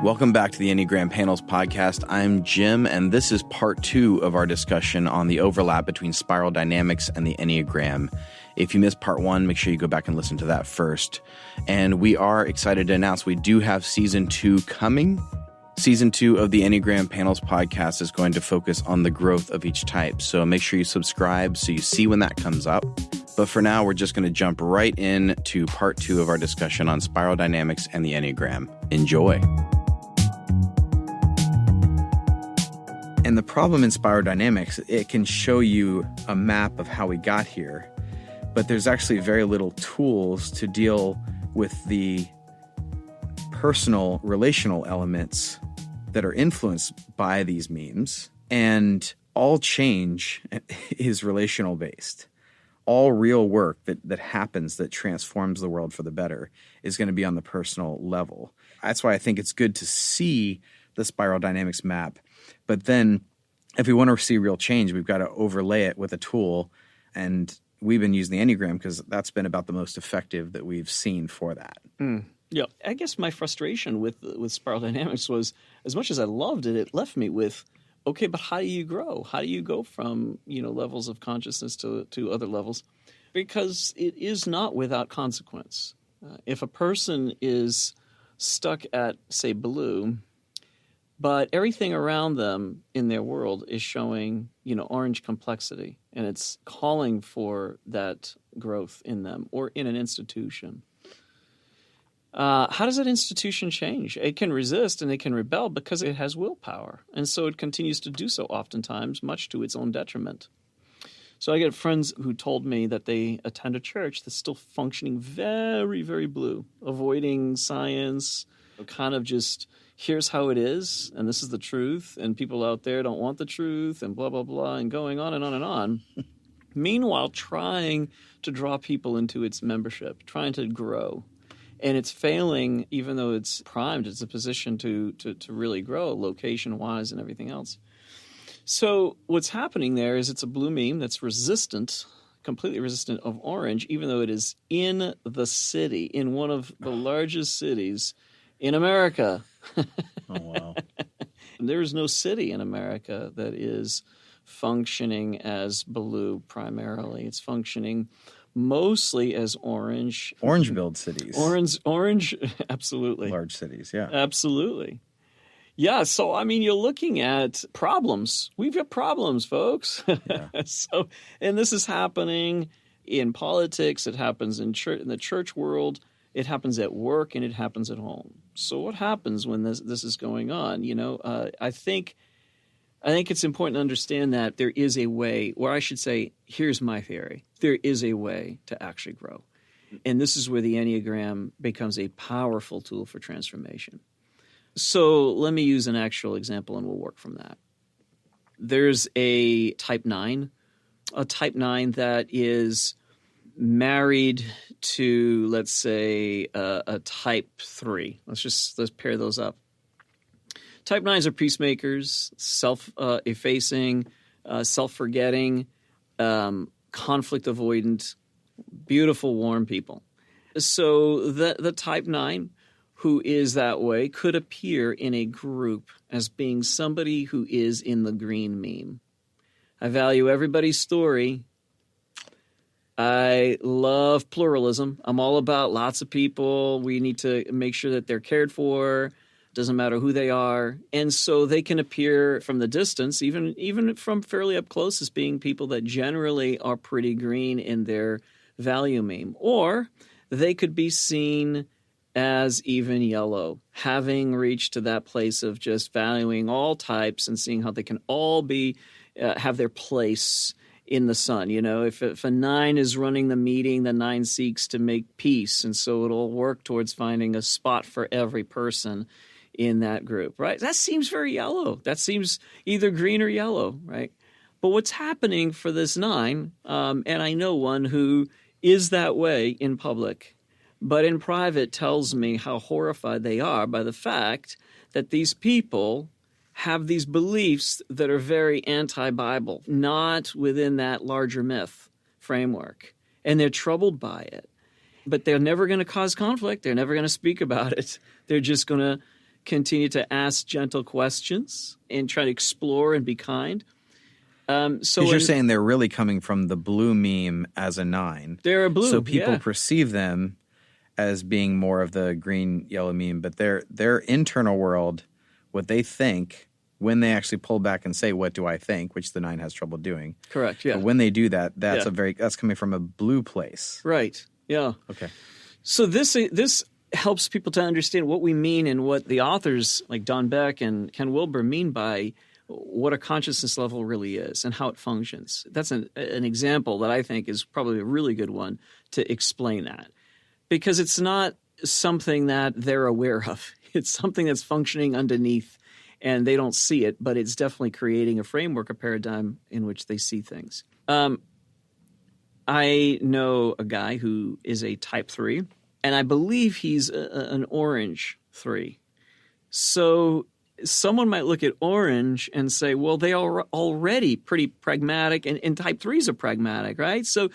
Welcome back to the Enneagram Panels Podcast. I'm Jim, and this is part 2 of our discussion on the overlap between spiral dynamics and the Enneagram. If you missed part 1, make sure you go back and listen to that first. And we are excited to announce we do have Season 2 coming. Season 2 of the Enneagram Panels Podcast is going to focus on the growth of each type. So make sure you subscribe so you see when that comes up. But for now, we're just going to jump right into part 2 of our discussion on spiral dynamics and the Enneagram. Enjoy. And the problem in spiral dynamics, it can show you a map of how we got here, but there's actually very little tools to deal with the personal relational elements that are influenced by these memes. And all change is relational based. All real work that happens that transforms the world for the better is going to be on the personal level. That's why I think it's good to see the spiral dynamics map. But then if we want to see real change, we've got to overlay it with a tool. And we've been using the Enneagram because that's been about the most effective that we've seen for that. Yeah, I guess my frustration with spiral dynamics was, as much as I loved it, it left me with, okay, but how do you grow? How do you go from, levels of consciousness to other levels? Because it is not without consequence. If a person is stuck at, say, blue, but everything around them in their world is showing, orange complexity, and it's calling for that growth in them or in an institution. How does that institution change? It can resist and it can rebel because it has willpower, and so it continues to do so oftentimes, much to its own detriment. So I get friends who told me that they attend a church that's still functioning very, very blue, avoiding science, kind of just here's how it is, and this is the truth, and people out there don't want the truth, and blah, blah, blah, and going on and on and on. Meanwhile, trying to draw people into its membership, trying to grow. And it's failing, even though it's primed, it's a position to really grow, location-wise and everything else. So what's happening there is it's a blue meme that's resistant, completely resistant of orange, even though it is in the city, in one of the largest cities in America. Oh, wow. There is no city in America that is functioning as blue primarily. It's functioning mostly as orange. Orange-built cities. Orange, absolutely. Large cities, yeah. Absolutely. Yeah, so, you're looking at problems. We've got problems, folks. Yeah. And this is happening in politics. It happens in the church world. It happens at work, and it happens at home. So what happens when this is going on? I think it's important to understand that there is a way, or I should say, here's my theory. There is a way to actually grow. And this is where the Enneagram becomes a powerful tool for transformation. So let me use an actual example, and we'll work from that. There's a type 9 that is married to, let's say, a type 3. Let's pair those up. Type 9s are peacemakers, self-effacing, self-forgetting, conflict avoidant, beautiful, warm people. So the type 9 who is that way could appear in a group as being somebody who is in the green meme. I value everybody's story. I love pluralism. I'm all about lots of people. We need to make sure that they're cared for. Doesn't matter who they are. And so they can appear from the distance, even from fairly up close, as being people that generally are pretty green in their value meme. Or they could be seen as even yellow, having reached to that place of just valuing all types and seeing how they can all be have their place in the sun. If a 9 is running the meeting, the 9 seeks to make peace, and so it'll work towards finding a spot for every person in that group, right? That seems very yellow. That seems either green or yellow, right? But what's happening for this 9, and I know one who is that way in public, but in private tells me how horrified they are by the fact that these people have these beliefs that are very anti-Bible, not within that larger myth framework. And they're troubled by it. But they're never going to cause conflict. They're never going to speak about it. They're just going to continue to ask gentle questions and try to explore and be kind. So you're saying they're really coming from the blue meme as a 9. They're a blue, so people perceive them as being more of the green, yellow meme, but their internal world, what they think when they actually pull back and say, what do I think, which the 9 has trouble doing. Correct, yeah. But when they do that, that's coming from a blue place. Right, yeah. Okay. So this helps people to understand what we mean and what the authors like Don Beck and Ken Wilber mean by what a consciousness level really is and how it functions. That's an example that I think is probably a really good one to explain that. Because it's not something that they're aware of. It's something that's functioning underneath and they don't see it, but it's definitely creating a framework, a paradigm in which they see things. I know a guy who is a type 3, and I believe he's an orange 3. So someone might look at orange and say, well, they are already pretty pragmatic, and type 3s are pragmatic, right? So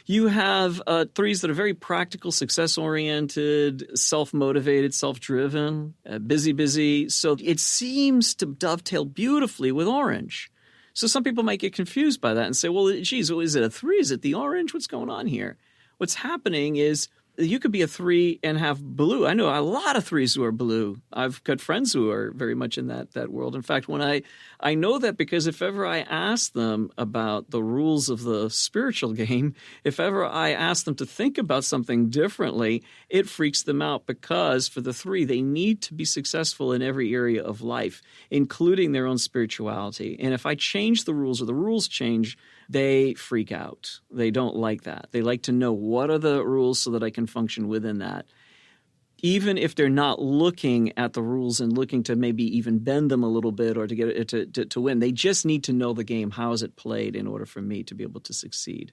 you have 3s that are very practical, success-oriented, self-motivated, self-driven, busy. So it seems to dovetail beautifully with orange. So some people might get confused by that and say, well, geez, is it a 3? Is it the orange? What's going on here? What's happening is you could be a 3 and have blue. I know a lot of 3s who are blue. I've got friends who are very much in that world. In fact, when I know that because if ever I ask them about the rules of the spiritual game, if ever I ask them to think about something differently, it freaks them out because for the 3, they need to be successful in every area of life, including their own spirituality. And if I change the rules or the rules change, they freak out. They don't like that. They like to know what are the rules so that I can function within that. Even if they're not looking at the rules and looking to maybe even bend them a little bit or to get it to win, they just need to know the game. How is it played in order for me to be able to succeed?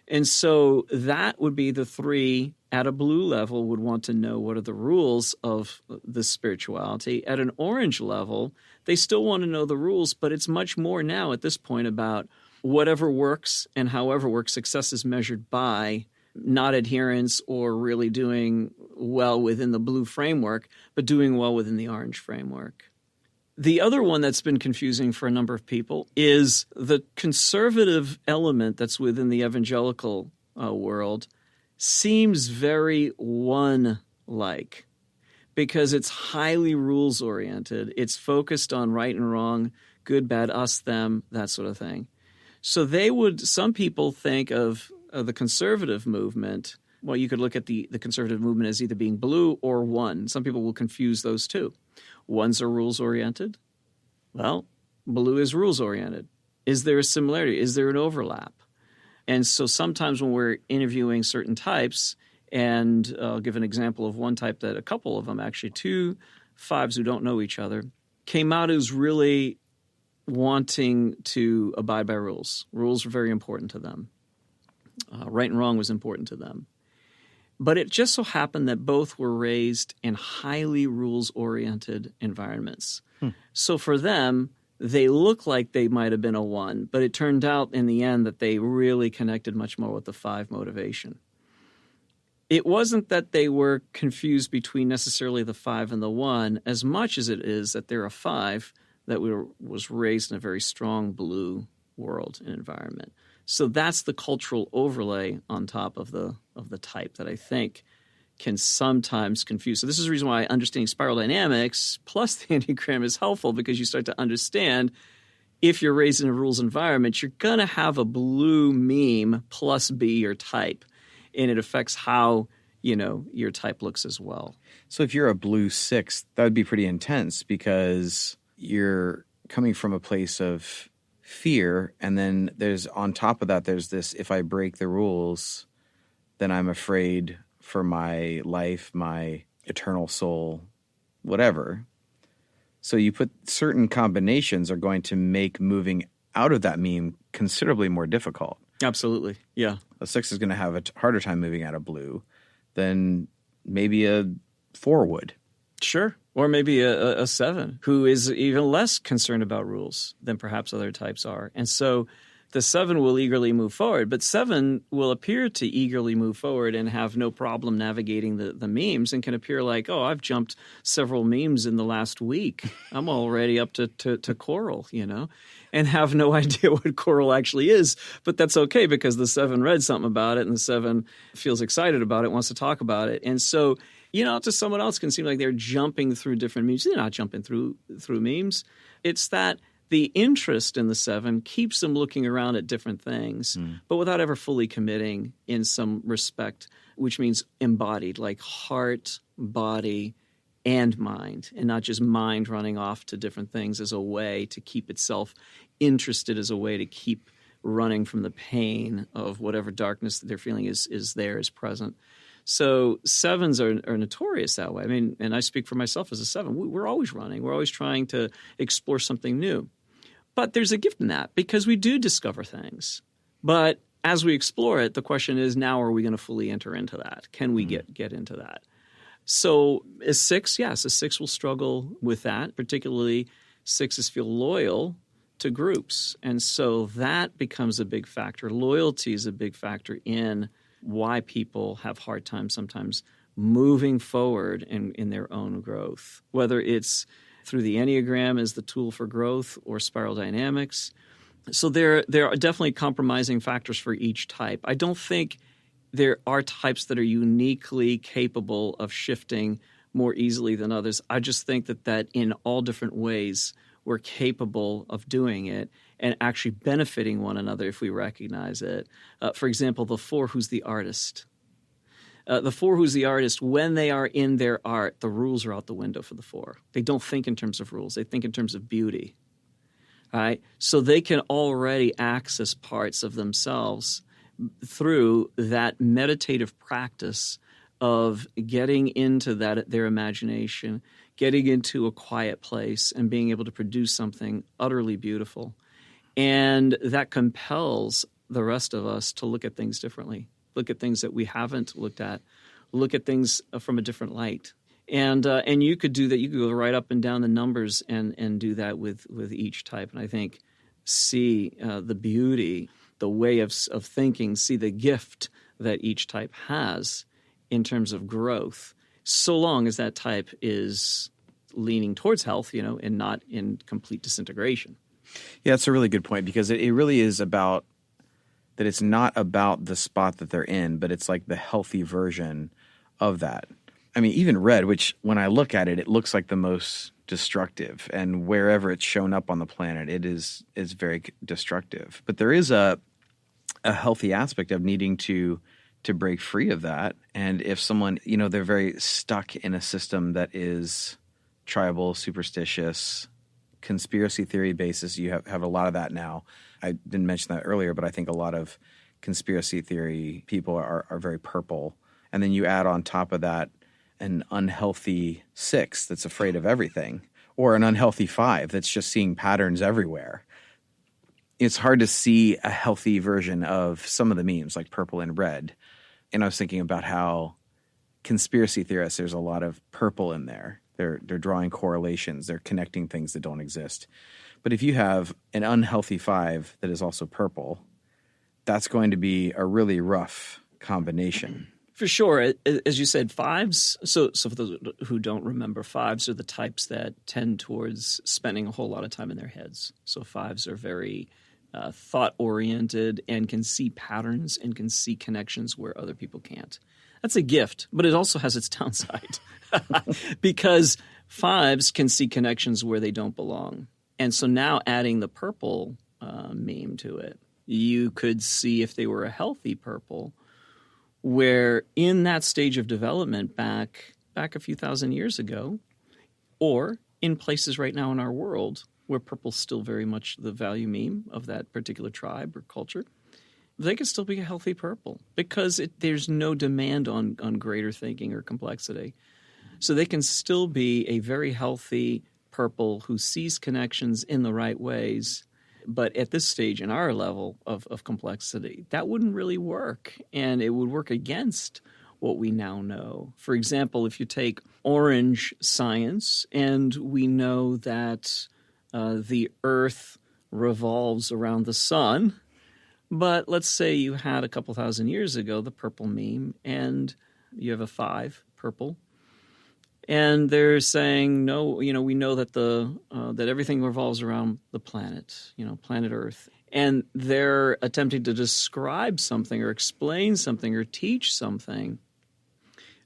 And so that would be the 3 at a blue level would want to know what are the rules of the spirituality. At an orange level, they still want to know the rules, but it's much more now at this point about whatever works and however works. Success is measured by not adherence or really doing well within the blue framework, but doing well within the orange framework. The other one that's been confusing for a number of people is the conservative element that's within the evangelical world seems very one-like because it's highly rules-oriented. It's focused on right and wrong, good, bad, us, them, that sort of thing. So some people think of the conservative movement. Well, you could look at the conservative movement as either being blue or one. Some people will confuse those two. Ones are rules-oriented. Well, blue is rules-oriented. Is there a similarity? Is there an overlap? And so sometimes when we're interviewing certain types, and I'll give an example of one type that a couple of them, actually 2 5s who don't know each other, came out as really wanting to abide by rules. Rules were very important to them. Right and wrong was important to them. But it just so happened that both were raised in highly rules-oriented environments. So for them, they look like they might have been a 1, but it turned out in the end that they really connected much more with the 5 motivation. It wasn't that they were confused between necessarily the 5 and the 1 as much as it is that they're a 5 that was raised in a very strong blue world and environment. So that's the cultural overlay on top of the type that I think can sometimes confuse. So this is the reason why understanding spiral dynamics plus the Enneagram is helpful, because you start to understand if you're raised in a rules environment, you're going to have a blue meme plus be your type, and it affects how your type looks as well. So if you're a blue 6, that would be pretty intense because you're coming from a place of fear, and then there's on top of that, there's this, if I break the rules, then I'm afraid for my life, my eternal soul, whatever. So you put certain combinations are going to make moving out of that meme considerably more difficult. Absolutely, yeah. A 6 is going to have a harder time moving out of blue than maybe a 4 would. Sure. Or maybe a 7 who is even less concerned about rules than perhaps other types are. And so the 7 will eagerly move forward, but 7 will appear to eagerly move forward and have no problem navigating the memes, and can appear like, oh, I've jumped several memes in the last week. I'm already up to coral, and have no idea what coral actually is. But that's okay, because the 7 read something about it, and the 7 feels excited about it, wants to talk about it. And so, to someone else can seem like they're jumping through different memes. They're not jumping through memes. It's that the interest in the 7 keeps them looking around at different things, but without ever fully committing in some respect, which means embodied, like heart, body, and mind, and not just mind running off to different things as a way to keep itself interested, as a way to keep running from the pain of whatever darkness that they're feeling is present. So 7s are notorious that way. I mean, and I speak for myself as a 7. We're always running. We're always trying to explore something new. But there's a gift in that, because we do discover things. But as we explore it, the question is, now are we going to fully enter into that? Can we get into that? So a 6, yes, a 6 will struggle with that. Particularly 6s feel loyal to groups. And so that becomes a big factor. Loyalty is a big factor in why people have hard time sometimes moving forward in their own growth, whether it's through the Enneagram as the tool for growth or spiral dynamics. So there are definitely compromising factors for each type. I don't think there are types that are uniquely capable of shifting more easily than others. I just think that in all different ways we're capable of doing it and actually benefiting one another if we recognize it. For example, the 4 who's the artist. The 4 who's the artist, when they are in their art, the rules are out the window for the 4. They don't think in terms of rules. They think in terms of beauty. All right? So they can already access parts of themselves through that meditative practice of getting into their imagination, getting into a quiet place, and being able to produce something utterly beautiful. And that compels the rest of us to look at things differently. Look at things that we haven't looked at. Look at things from a different light. And you could do that. You could go right up and down the numbers and do that with each type. And I think see the beauty, the way of thinking, see the gift that each type has in terms of growth, so long as that type is leaning towards health, and not in complete disintegration. Yeah, that's a really good point, because it really is about that. It's not about the spot that they're in, but it's like the healthy version of that. I mean, even red, which when I look at it, it looks like the most destructive, and wherever it's shown up on the planet, it is very destructive. But there is a healthy aspect of needing to break free of that. And if someone, they're very stuck in a system that is tribal, superstitious, conspiracy theory basis, you have a lot of that now. I didn't mention that earlier, but I think a lot of conspiracy theory people are very purple. And then you add on top of that an unhealthy 6 that's afraid of everything, or an unhealthy 5 that's just seeing patterns everywhere. It's hard to see a healthy version of some of the memes, like purple and red. And I was thinking about how conspiracy theorists, there's a lot of purple in there. They're drawing correlations. They're connecting things that don't exist. But if you have an unhealthy 5 that is also purple, that's going to be a really rough combination. For sure. As you said, 5s, so for those who don't remember, 5s are the types that tend towards spending a whole lot of time in their heads. So 5s are very thought-oriented and can see patterns and can see connections where other people can't. That's a gift, but it also has its downside because 5s can see connections where they don't belong. And so now adding the purple meme to it, you could see if they were a healthy purple, where in that stage of development back a few thousand years ago, or in places right now in our world where purple's still very much the value meme of that particular tribe or culture, they could still be a healthy purple because there's no demand on greater thinking or complexity. So they can still be a very healthy purple who sees connections in the right ways. But at this stage in our level of complexity, that wouldn't really work, and it would work against what we now know. For example, if you take orange science, and we know that the Earth revolves around the sun, But let's say you had a couple thousand years ago the purple meme, and you have a 5, purple, and they're saying, no, we know that that everything revolves around the planet, planet Earth. And they're attempting to describe something or explain something or teach something.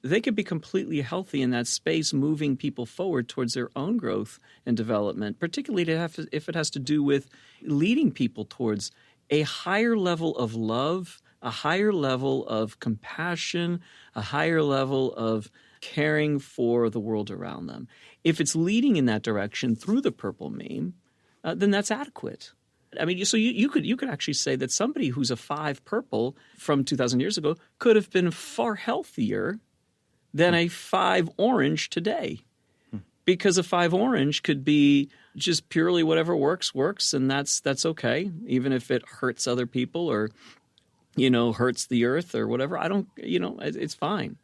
They could be completely healthy in that space, moving people forward towards their own growth and development, particularly if it has to do with leading people towards a higher level of love, a higher level of compassion, a higher level of caring for the world around them. If it's leading in that direction through the purple meme, then that's adequate. I mean, so you could actually say that somebody who's a 5 purple from 2,000 years ago could have been far healthier than a 5 orange today. Because a 5 orange could be just purely whatever works, and that's okay, even if it hurts other people or, hurts the earth or whatever. It's fine.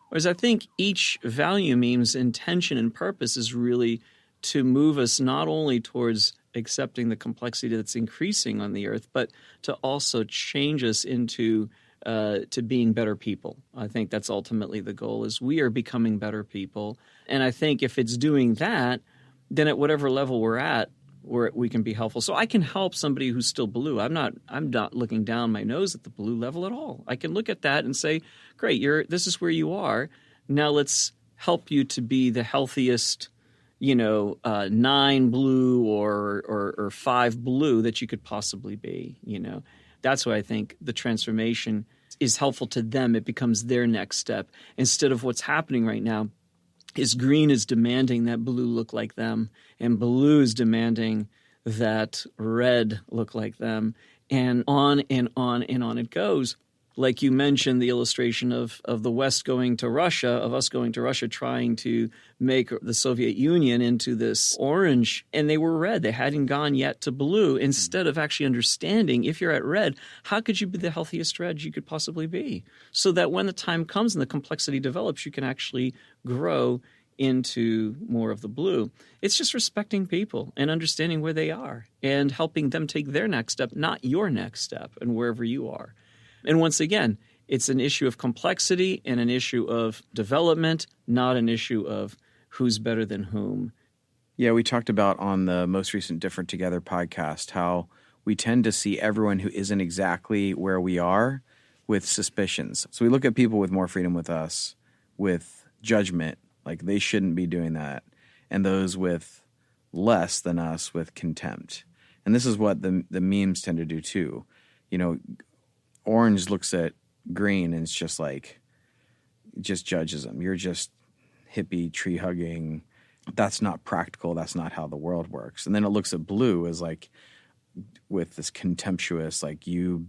Whereas I think each value meme's intention and purpose is really to move us not only towards accepting the complexity that's increasing on the earth, but to also change us into to being better people. I think that's ultimately the goal, is we are becoming better people. And I think if it's doing that, then at whatever level we're at, we can be helpful. So I can help somebody who's still blue. I'm not looking down my nose at the blue level at all. I can look at that and say, great, this is where you are. Now let's help you to be the healthiest, 9 blue or 5 blue that you could possibly be. That's why I think the transformation is helpful to them. It becomes their next step instead of what's happening right now. Is green is demanding that blue look like them, and blue is demanding that red look like them, and on and on and on it goes. Like you mentioned, the illustration of the West going to Russia, of us going to Russia, trying to make the Soviet Union into this orange, and they were red. They hadn't gone yet to blue. Instead of actually understanding, if you're at red, how could you be the healthiest red you could possibly be? So that when the time comes and the complexity develops, you can actually grow into more of the blue. It's just respecting people and understanding where they are and helping them take their next step, not your next step, and wherever you are. And once again, it's an issue of complexity and an issue of development, not an issue of who's better than whom. Yeah, we talked about on the most recent Different Together podcast how we tend to see everyone who isn't exactly where we are with suspicions. So we look at people with more freedom with us with judgment, like they shouldn't be doing that, and those with less than us with contempt. And this is what the memes tend to do too. Orange looks at green and it's just just judges them. You're just hippie, tree hugging. That's not practical. That's not how the world works. And then it looks at blue as with this contemptuous, you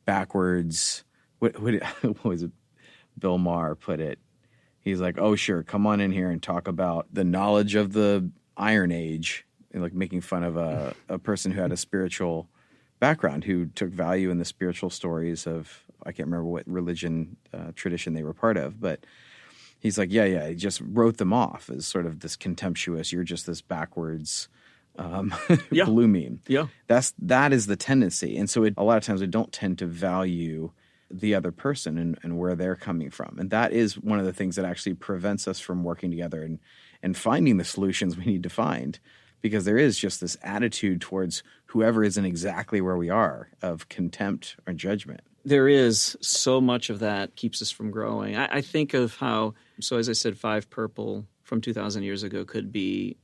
backwards. What was it? Bill Maher put it. He's like, oh, sure, come on in here and talk about the knowledge of the Iron Age, and making fun of a person who had a spiritual background, who took value in the spiritual stories of, I can't remember what religion tradition they were part of, but he's like, yeah, he just wrote them off as sort of this contemptuous, you're just this backwards blue meme. Yeah. That is the tendency. And so a lot of times we don't tend to value the other person and where they're coming from. And that is one of the things that actually prevents us from working together and finding the solutions we need to find. Because there is just this attitude towards whoever isn't exactly where we are of contempt or judgment. There is so much of that keeps us from growing. I think of how, so as I said, 5 purple from 2,000 years ago could be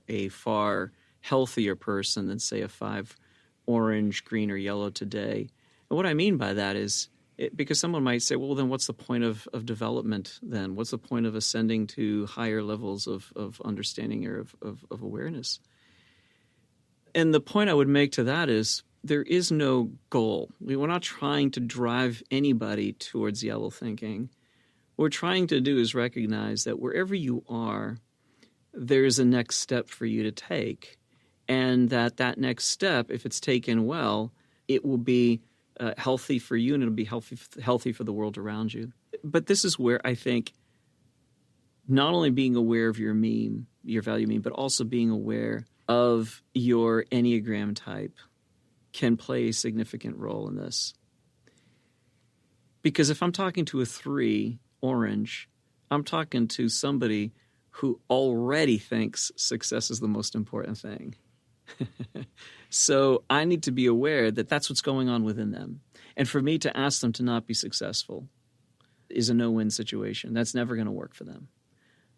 a far healthier person than, say, a 5 orange, green, or yellow today. And what I mean by that is, because someone might say, well, then what's the point of development then? What's the point of ascending to higher levels of understanding or of awareness? And the point I would make to that is there is no goal. We're not trying to drive anybody towards yellow thinking. What we're trying to do is recognize that wherever you are, there's a next step for you to take. And that next step, if it's taken well, it will be healthy for you, and it'll be healthy for the world around you. But this is where I think not only being aware of your meme, your value meme, but also being aware of your Enneagram type can play a significant role in this. Because if I'm talking to a 3, orange, I'm talking to somebody who already thinks success is the most important thing. So I need to be aware that that's what's going on within them. And for me to ask them to not be successful is a no-win situation. That's never going to work for them.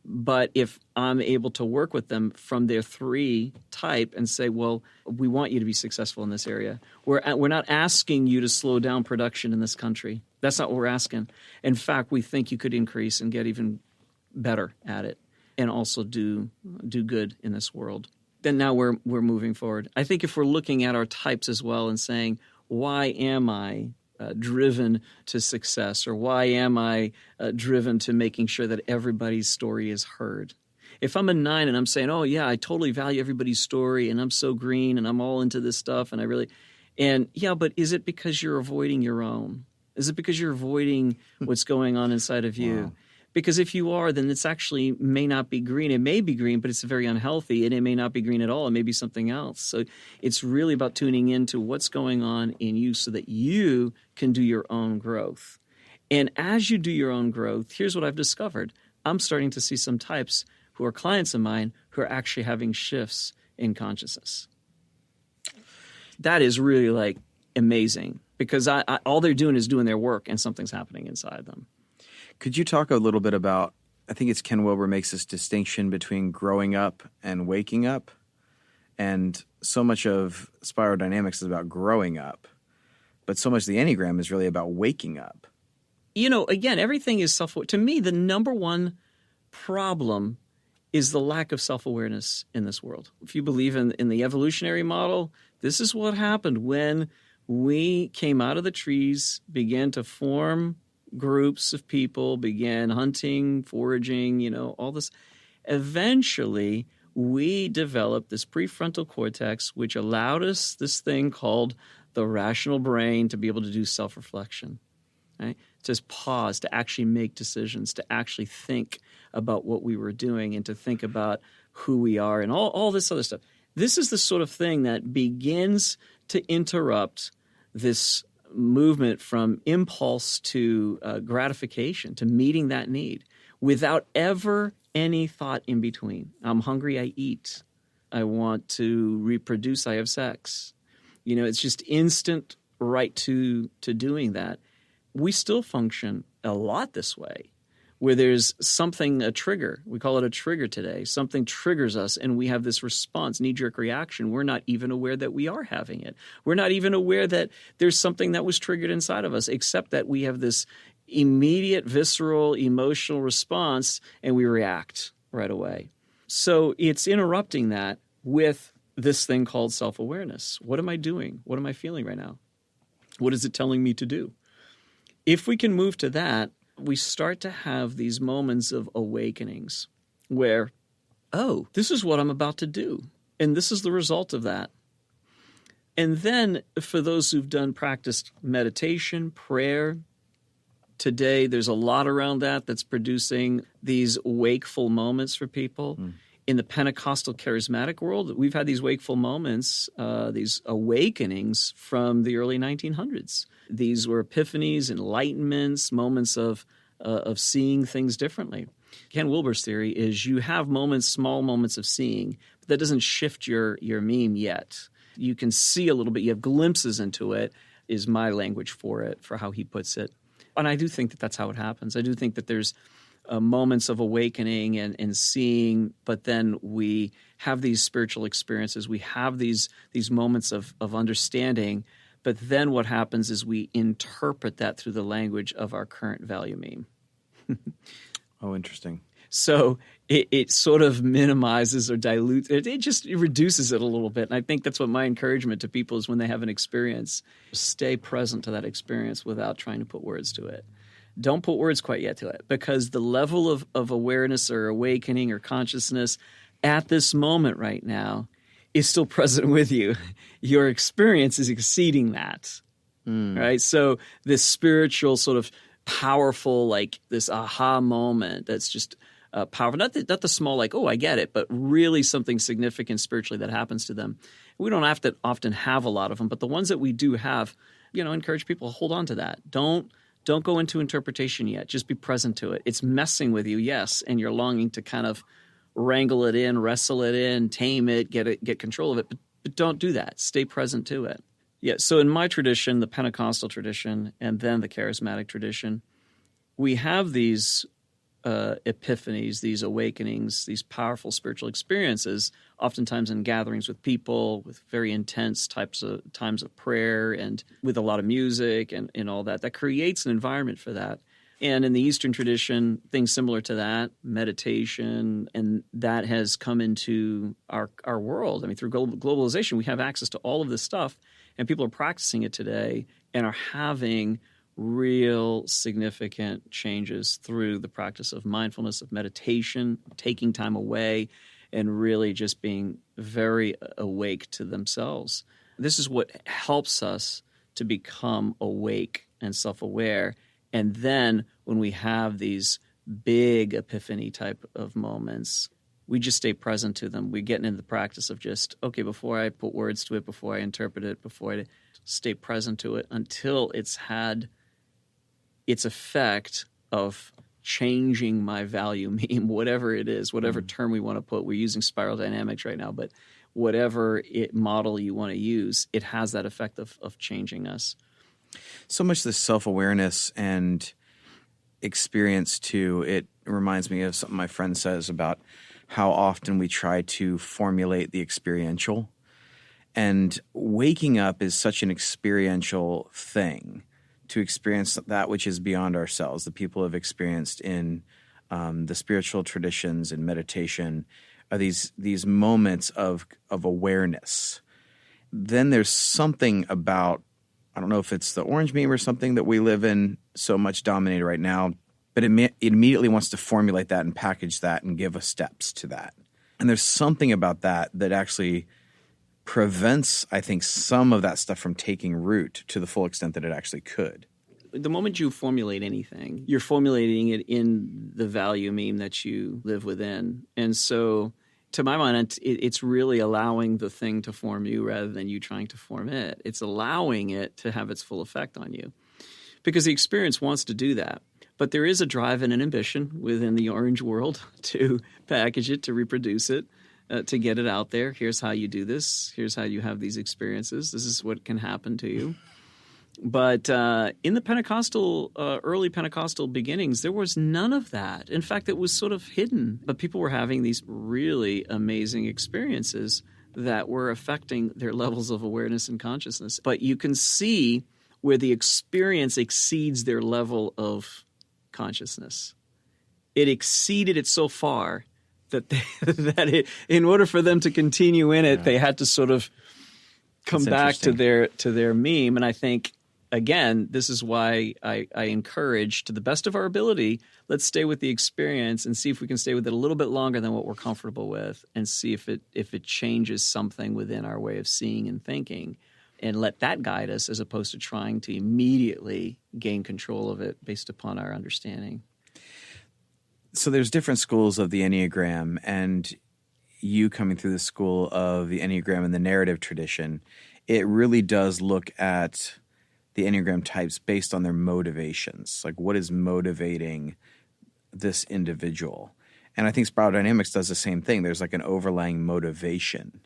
But if I'm able to work with them from their 3 type and say, well, we want you to be successful in this area. We're not asking you to slow down production in this country. That's not what we're asking. In fact, we think you could increase and get even better at it and also do good in this world. Then now we're moving forward. I think if we're looking at our types as well and saying, why am I driven to success, or why am I driven to making sure that everybody's story is heard? If I'm a 9 and I'm saying, oh yeah, I totally value everybody's story and I'm so green and I'm all into this stuff but is it because you're avoiding your own? Is it because you're avoiding what's going on inside of you? Wow. Because if you are, then it's actually may not be green. It may be green, but it's very unhealthy, and it may not be green at all. It may be something else. So it's really about tuning into what's going on in you so that you can do your own growth. And as you do your own growth, here's what I've discovered. I'm starting to see some types who are clients of mine who are actually having shifts in consciousness. That is really like amazing, because all they're doing is doing their work and something's happening inside them. Could you talk a little bit about, I think it's Ken Wilber makes this distinction between growing up and waking up. And so much of spiral dynamics is about growing up, but so much of the Enneagram is really about waking up. Again, everything is self-aware. To me, the number one problem is the lack of self-awareness in this world. If you believe in the evolutionary model, this is what happened when we came out of the trees, began to form groups of people, began hunting, foraging, all this. Eventually, we developed this prefrontal cortex, which allowed us this thing called the rational brain to be able to do self-reflection, right? To pause, to actually make decisions, to actually think about what we were doing and to think about who we are and all this other stuff. This is the sort of thing that begins to interrupt this movement from impulse to gratification, to meeting that need, without ever any thought in between. I'm hungry, I eat. I want to reproduce, I have sex. It's just instant right to doing that. We still function a lot this way, where there's something, a trigger. We call it a trigger today. Something triggers us, and we have this response, knee-jerk reaction. We're not even aware that we are having it. We're not even aware that there's something that was triggered inside of us, except that we have this immediate, visceral, emotional response, and we react right away. So it's interrupting that with this thing called self-awareness. What am I doing? What am I feeling right now? What is it telling me to do? If we can move to that, we start to have these moments of awakenings where, oh, this is what I'm about to do, and this is the result of that. And then for those who've practiced meditation, prayer, today there's a lot around that's producing these wakeful moments for people. In the Pentecostal charismatic world, we've had these wakeful moments, these awakenings from the early 1900s. These were epiphanies, enlightenments, moments of seeing things differently. Ken Wilber's theory is you have small moments of seeing, but that doesn't shift your meme yet. You can see a little bit. You have glimpses into it, is my language for it, for how he puts it. And I do think that that's how it happens. I do think that there's moments of awakening and seeing, but then we have these spiritual experiences. We have these moments of understanding, but then what happens is we interpret that through the language of our current value meme. Oh, interesting. So it sort of minimizes or dilutes it. It just reduces it a little bit. And I think that's what my encouragement to people is when they have an experience, stay present to that experience without trying to put words to it. Don't put words quite yet to it, because the level of awareness or awakening or consciousness at this moment right now is still present with you. Your experience is exceeding that, right? So this spiritual sort of powerful, like this aha moment that's just powerful. Not the small, like, oh, I get it, but really something significant spiritually that happens to them. We don't have to often have a lot of them, but the ones that we do have, encourage people to hold on to that. Don't go into interpretation yet. Just be present to it. It's messing with you, yes, and you're longing to kind of wrangle it in, wrestle it in, tame it, get control of it, but don't do that. Stay present to it. Yeah, so in my tradition, the Pentecostal tradition, and then the charismatic tradition, we have these epiphanies, these awakenings, these powerful spiritual experiences, oftentimes in gatherings with people, with very intense times of prayer and with a lot of music and all that. That creates an environment for that. And in the Eastern tradition, things similar to that, meditation, and that has come into our world. I mean, through globalization, we have access to all of this stuff, and people are practicing it today and are having real significant changes through the practice of mindfulness, of meditation, taking time away, and really just being very awake to themselves. This is what helps us to become awake and self-aware. And then when we have these big epiphany type of moments, we just stay present to them. We get into the practice of just, okay, before I put words to it, before I interpret it, before I stay present to it until it's had its effect of changing my value meme, whatever it is, whatever term we want to put. We're using spiral dynamics right now, but whatever model you want to use, it has that effect of changing us. So much this self-awareness and experience too, it reminds me of something my friend says about how often we try to formulate the experiential. And waking up is such an experiential thing, to experience that which is beyond ourselves. The people have experienced in the spiritual traditions and meditation are these moments of awareness. Then there's something about, I don't know if it's the orange meme or something that we live in so much dominated right now, but it immediately wants to formulate that and package that and give us steps to that. And there's something about that actually prevents, I think, some of that stuff from taking root to the full extent that it actually could. The moment you formulate anything, you're formulating it in the value meme that you live within. And so, to my mind, it's really allowing the thing to form you rather than you trying to form it. It's allowing it to have its full effect on you. Because the experience wants to do that. But there is a drive and an ambition within the orange world to package it, to reproduce it, to get it out there. Here's how you do this. Here's how you have these experiences. This is what can happen to you. But in the early Pentecostal beginnings, there was none of that. In fact, it was sort of hidden. But people were having these really amazing experiences that were affecting their levels of awareness and consciousness. But you can see where the experience exceeds their level of consciousness. It exceeded it so far that in order for them to continue in it, they had to sort of come back to their meme. And I think, again, this is why I encourage, to the best of our ability, let's stay with the experience and see if we can stay with it a little bit longer than what we're comfortable with, and see if it changes something within our way of seeing and thinking, and let that guide us as opposed to trying to immediately gain control of it based upon our understanding. So there's different schools of the Enneagram, and you coming through the school of the Enneagram and the narrative tradition, it really does look at the Enneagram types based on their motivations. Like, what is motivating this individual? And I think spiral dynamics does the same thing. There's like an overlying motivation.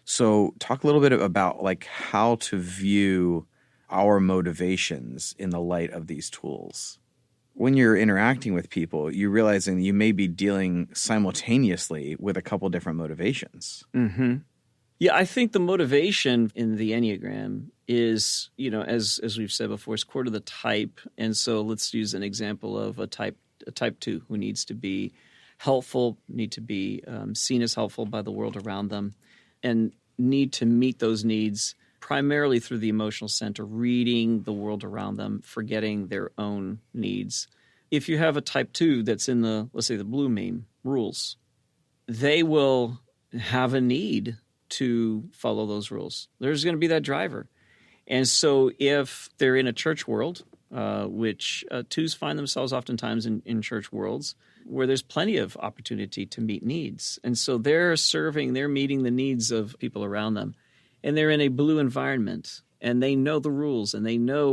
So talk a little bit about like how to view our motivations in the light of these tools. When you're interacting with people, you're realizing you may be dealing simultaneously with a couple different motivations. Mm-hmm. Yeah, I think the motivation in the Enneagram is, as we've said before, is core to the type. And so let's use an example of a type 2 who needs to be helpful, need to be seen as helpful by the world around them, and need to meet those needs primarily through the emotional center, reading the world around them, forgetting their own needs. If you have a type 2 that's in let's say the blue meme, rules, they will have a need to follow those rules. There's going to be that driver. And so if they're in a church world which twos find themselves oftentimes in church worlds where there's plenty of opportunity to meet needs. And so they're meeting the needs of people around them. And they're in a blue environment, and they know the rules, and they know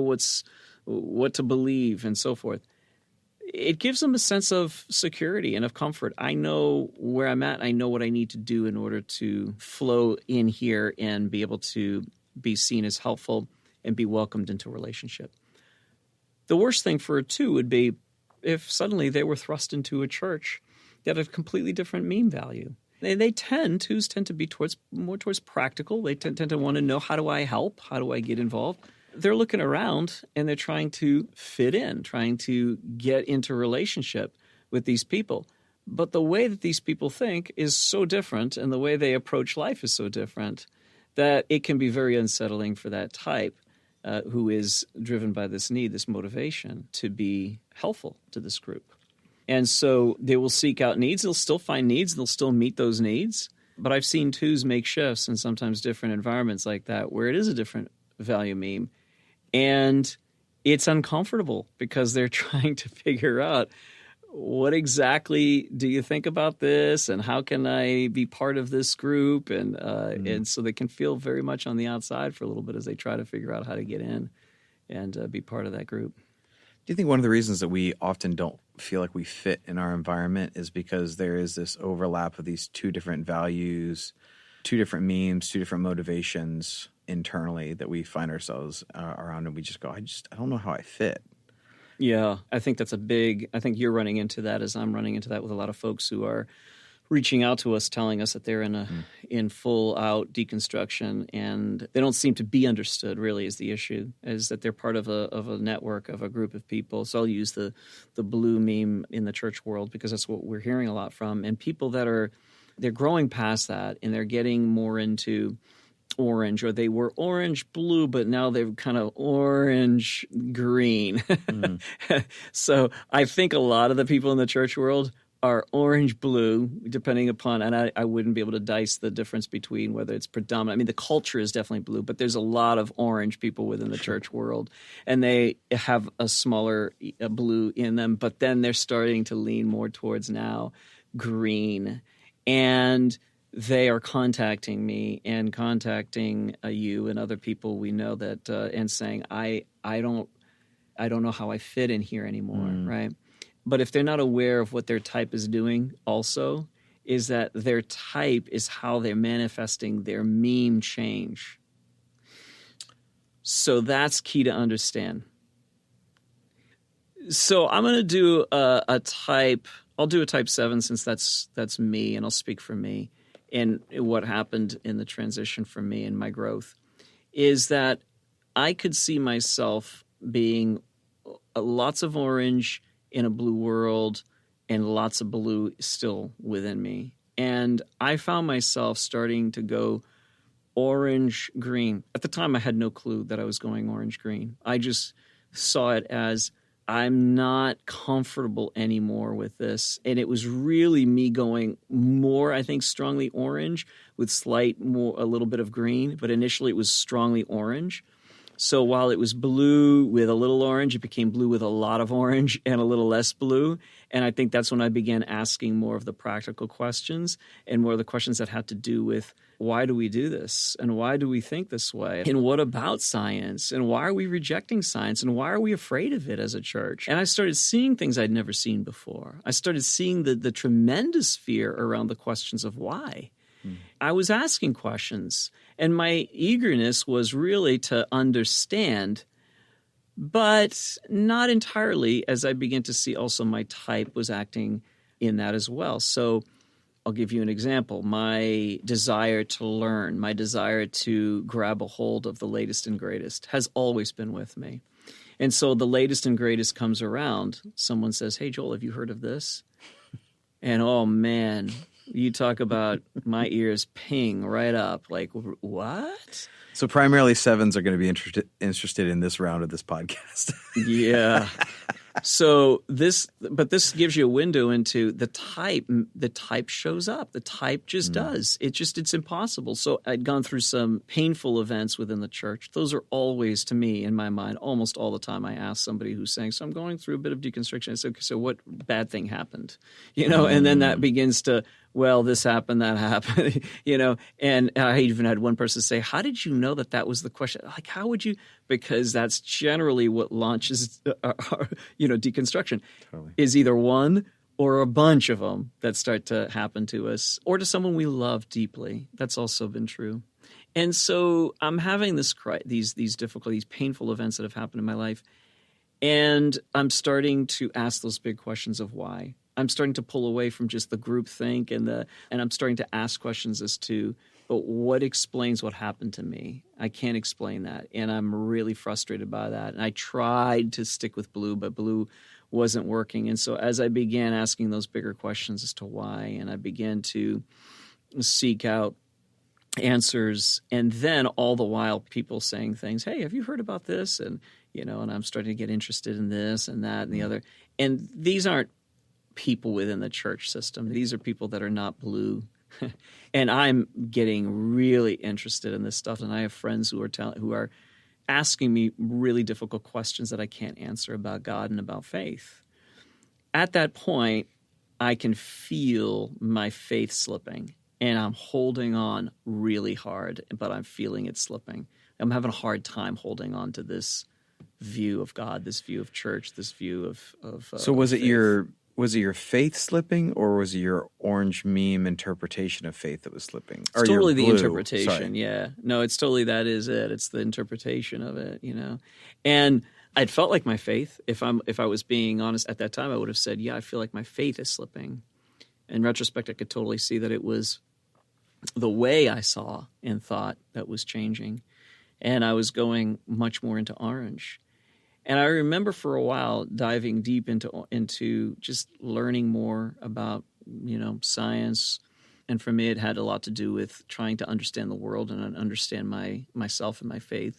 what to believe and so forth. It gives them a sense of security and of comfort. I know where I'm at. I know what I need to do in order to flow in here and be able to be seen as helpful and be welcomed into a relationship. The worst thing for a two would be if suddenly they were thrust into a church that had a completely different meme value. Twos tend to be more towards practical. They tend to want to know, how do I help? How do I get involved? They're looking around and they're trying to fit in, trying to get into a relationship with these people. But the way that these people think is so different, and the way they approach life is so different, that it can be very unsettling for that type who is driven by this need, this motivation to be helpful to this group. And so they will seek out needs. They'll still find needs. They'll still meet those needs. But I've seen twos make shifts in sometimes different environments like that where it is a different value meme. And it's uncomfortable because they're trying to figure out, what exactly do you think about this, and how can I be part of this group? And so they can feel very much on the outside for a little bit as they try to figure out how to get in and be part of that group. Do you think one of the reasons that we often don't feel like we fit in our environment is because there is this overlap of these two different values, two different memes, two different motivations internally that we find ourselves around, and we just go, I don't know how I fit. Yeah, I think that's I think you're running into that as I'm running into that with a lot of folks who are reaching out to us, telling us that they're in full out deconstruction, and they don't seem to be understood. Really, is the issue, is that they're part of a network, of a group of people. So I'll use the blue meme in the church world because that's what we're hearing a lot from, and people that they're growing past that, and they're getting more into orange, or they were orange blue, but now they're kind of orange green. So I think a lot of the people in the church world are orange blue, depending upon, and I wouldn't be able to dice the difference between whether it's predominant. I mean, the culture is definitely blue, but there's a lot of orange people within the church world, and they have a smaller blue in them, but then they're starting to lean more towards now green. And they are contacting me and contacting you and other people we know that and saying, I don't know how I fit in here anymore, right? But if they're not aware of what their type is doing also, is that their type is how they're manifesting their meme change. So that's key to understand. So I'm going to do a type. I'll do a type 7 since that's me, and I'll speak for me. And what happened in the transition for me and my growth is that I could see myself being lots of orange in a blue world and lots of blue still within me. And I found myself starting to go orange-green. At the time, I had no clue that I was going orange-green. I just saw it as, I'm not comfortable anymore with this. And it was really me going more, I think, strongly orange with a little bit of green. But initially it was strongly orange. So while it was blue with a little orange, it became blue with a lot of orange and a little less blue. And I think that's when I began asking more of the practical questions and more of the questions that had to do with, why do we do this? And why do we think this way? And what about science? And why are we rejecting science? And why are we afraid of it as a church? And I started seeing things I'd never seen before. I started seeing the tremendous fear around the questions of why. I was asking questions, and my eagerness was really to understand, but not entirely, as I began to see also my type was acting in that as well. So I'll give you an example. My desire to learn, my desire to grab a hold of the latest and greatest has always been with me. And so the latest and greatest comes around. Someone says, hey, Joel, have you heard of this? And oh, man, you talk about my ears ping right up. Like, what? So primarily 7s are going to be interested in this round of this podcast. Yeah. But this gives you a window into the type. The type shows up. The type just does. It's impossible. So I'd gone through some painful events within the church. Those are always, to me, in my mind, almost all the time. I ask somebody who's saying, "So I'm going through a bit of deconstruction." I say, "Okay, so what bad thing happened?" And then that begins to, well, this happened, that happened, And I even had one person say, "How did you know that was the question?" Like, how would you? Because that's generally what launches, deconstruction. Totally. Is either one or a bunch of them that start to happen to us, or to someone we love deeply. That's also been true. And so I'm having these difficulties, painful events that have happened in my life, and I'm starting to ask those big questions of why. I'm starting to pull away from just the group think and I'm starting to ask questions as to, but what explains what happened to me? I can't explain that, and I'm really frustrated by that. And I tried to stick with blue, but blue wasn't working. And so as I began asking those bigger questions as to why, and I began to seek out answers, and then all the while people saying things, "Hey, have you heard about this?" And and I'm starting to get interested in this and that and the other. And these aren't people within the church system. These are people that are not blue. And I'm getting really interested in this stuff. And I have friends who are asking me really difficult questions that I can't answer about God and about faith. At that point, I can feel my faith slipping, and I'm holding on really hard, but I'm feeling it slipping. I'm having a hard time holding on to this view of God, this view of church, this view of So was it faith. Was it your faith slipping, or was it your orange meme interpretation of faith that was slipping? It's Or your totally the blue? interpretation, Sorry. yeah. No, it's totally that is it. It's the interpretation of it, And I'd felt like my faith, if I was being honest at that time, I would have said, yeah, I feel like my faith is slipping. In retrospect, I could totally see that it was the way I saw and thought that was changing. And I was going much more into orange. And I remember for a while diving deep into just learning more about, science. And for me, it had a lot to do with trying to understand the world and understand myself and my faith.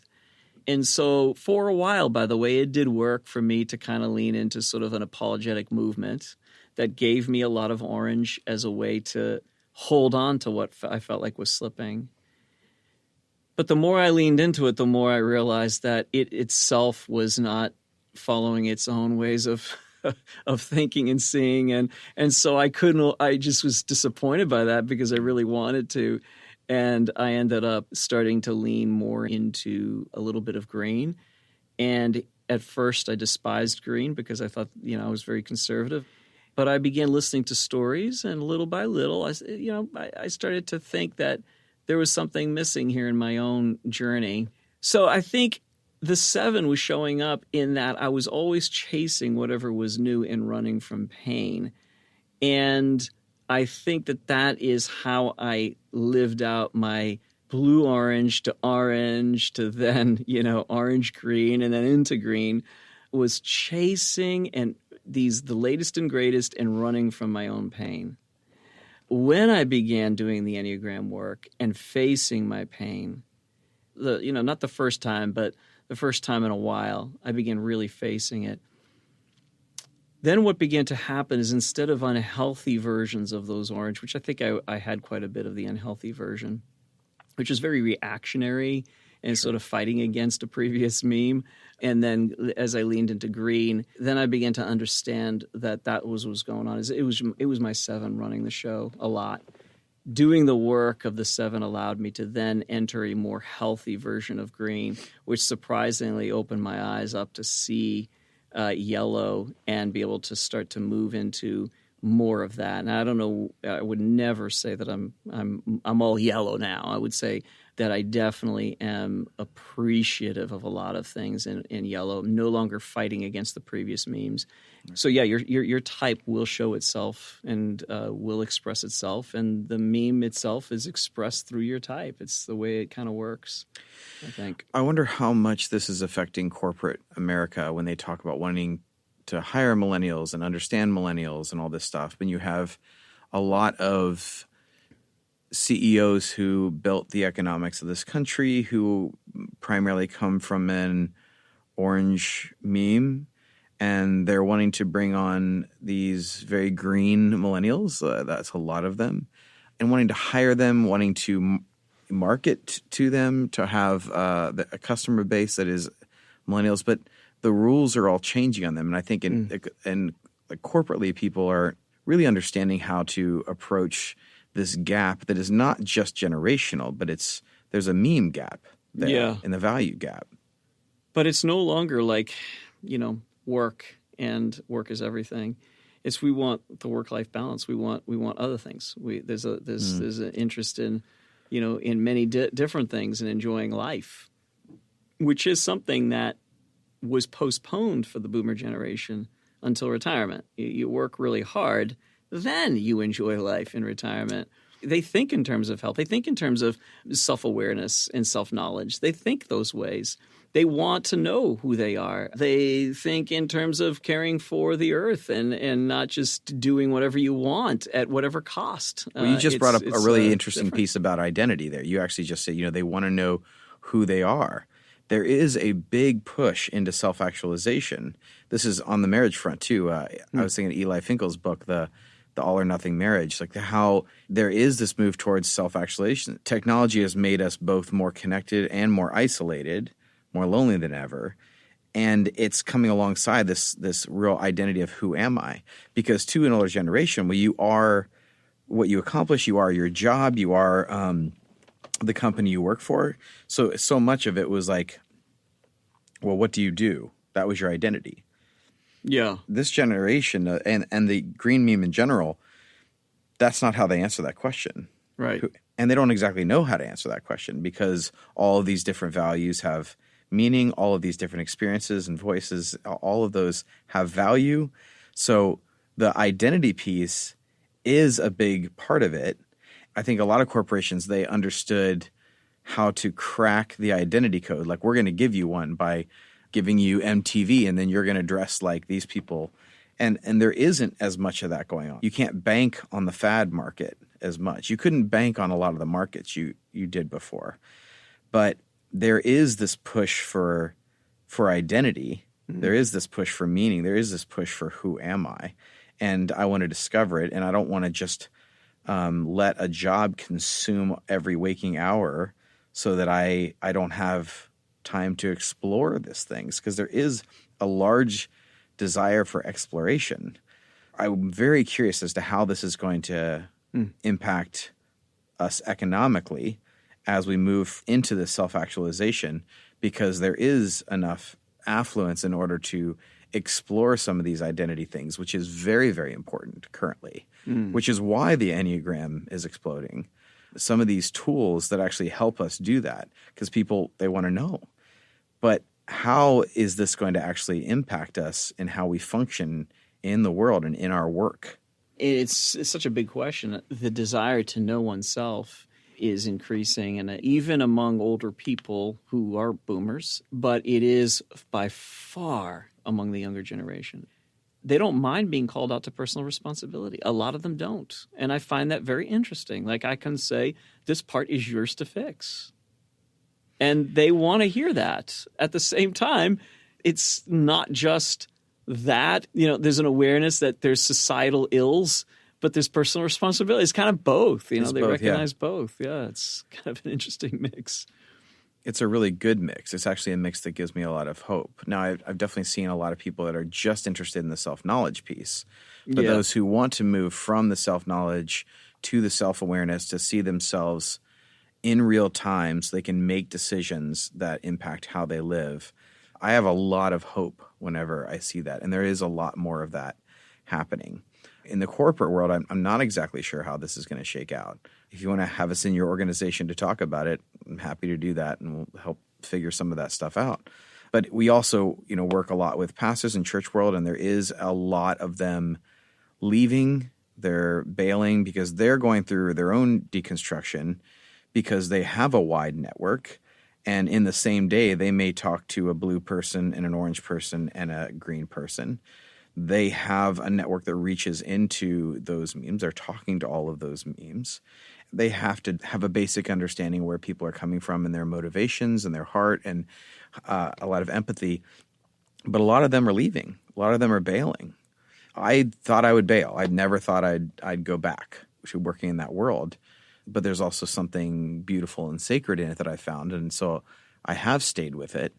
And so for a while, by the way, it did work for me to kind of lean into sort of an apologetic movement that gave me a lot of orange as a way to hold on to what I felt like was slipping. But the more I leaned into it, the more I realized that it itself was not following its own ways of thinking and seeing. And so I just was disappointed by that because I really wanted to. And I ended up starting to lean more into a little bit of green. And at first I despised green because I thought, I was very conservative. But I began listening to stories, and little by little, I started to think that there was something missing here in my own journey. So I think the 7 was showing up in that I was always chasing whatever was new and running from pain. And I think that is how I lived out my blue-orange to then, orange-green and then into green, was chasing and the latest and greatest and running from my own pain. When I began doing the Enneagram work and facing my pain, not the first time, but the first time in a while, I began really facing it. Then what began to happen is, instead of unhealthy versions of those orange, which I think I had quite a bit of the unhealthy version, which is very reactionary and sort of fighting against a previous meme. And then as I leaned into green, then I began to understand that was what was going on. It was my 7 running the show a lot. Doing the work of the 7 allowed me to then enter a more healthy version of green, which surprisingly opened my eyes up to see yellow and be able to start to move into more of that. And I don't know, I would never say that I'm all yellow now. I would say that I definitely am appreciative of a lot of things in yellow. I'm no longer fighting against the previous memes. So yeah, your type will show itself and will express itself, and the meme itself is expressed through your type. It's the way it kind of works, I think. I wonder how much this is affecting corporate America when they talk about wanting to hire millennials and understand millennials and all this stuff. When you have a lot of CEOs who built the economics of this country, who primarily come from an orange meme, and they're wanting to bring on these very green millennials. That's a lot of them, and wanting to hire them, wanting to market to them, to have a customer base that is millennials. But the rules are all changing on them, and I think like corporately, people are really understanding how to approach this gap that is not just generational, but there's a meme gap there in the value gap. But it's no longer like, work and work is everything. It's we want the work-life balance. We want other things. There's an interest in, in many different things and enjoying life, which is something that was postponed for the boomer generation until retirement. You work really hard, then you enjoy life in retirement. They think in terms of health. They think in terms of self-awareness and self-knowledge. They think those ways. They want to know who they are. They think in terms of caring for the earth and not just doing whatever you want at whatever cost. Well, you just brought up a really interesting piece about identity there. You actually just said, they want to know who they are. There is a big push into self-actualization. This is on the marriage front too. I was thinking of Eli Finkel's book, the All or Nothing Marriage, like how there is this move towards self-actualization. Technology has made us both more connected and more isolated, more lonely than ever. And it's coming alongside this real identity of who am I? Because to an older generation, well, you are what you accomplish, you are your job, you are the company you work for. So much of it was like, well, what do you do? That was your identity. Yeah. This generation and the green meme in general, that's not how they answer that question. Right. And they don't exactly know how to answer that question because all of these different values have meaning, all of these different experiences and voices, all of those have value. So the identity piece is a big part of it. I think a lot of corporations, they understood how to crack the identity code. Like, we're going to give you one by giving you MTV, and then you're going to dress like these people. And there isn't as much of that going on. You can't bank on the fad market as much. You couldn't bank on a lot of the markets you did before. But there is this push for identity. Mm-hmm. There is this push for meaning. There is this push for who am I? And I want to discover it, and I don't want to just let a job consume every waking hour so that I don't have time to explore these things, because there is a large desire for exploration. I'm very curious as to how this is going to impact us economically as we move into this self-actualization, because there is enough affluence in order to explore some of these identity things, which is very, very important currently, which is why the Enneagram is exploding. Some of these tools that actually help us do that, because people, they want to know. But how is this going to actually impact us in how we function in the world and in our work? It's such a big question. The desire to know oneself is increasing, and even among older people who are boomers, but it is by far among the younger generation. They don't mind being called out to personal responsibility. A lot of them don't. And I find that very interesting. Like, I can say, this part is yours to fix. And they want to hear that. At the same time, it's not just that. There's an awareness that there's societal ills, but there's personal responsibility. It's kind of both. They recognize both. Yeah, it's kind of an interesting mix. It's a really good mix. It's actually a mix that gives me a lot of hope. Now, I've definitely seen a lot of people that are just interested in the self-knowledge piece. But those who want to move from the self-knowledge to the self-awareness, to see themselves in real time so they can make decisions that impact how they live, I have a lot of hope whenever I see that. And there is a lot more of that happening. In the corporate world, I'm not exactly sure how this is going to shake out. If you want to have us in your organization to talk about it, I'm happy to do that, and we'll help figure some of that stuff out. But we also, work a lot with pastors in church world, and there is a lot of them leaving. They're bailing because they're going through their own deconstruction because they have a wide network. And in the same day, they may talk to a blue person and an orange person and a green person. They have a network that reaches into those memes. They're talking to all of those memes. They have to have a basic understanding where people are coming from and their motivations and their heart, and a lot of empathy. But a lot of them are leaving. A lot of them are bailing. I thought I would bail. I'd never thought I'd go back to working in that world. But there's also something beautiful and sacred in it that I found. And so I have stayed with it.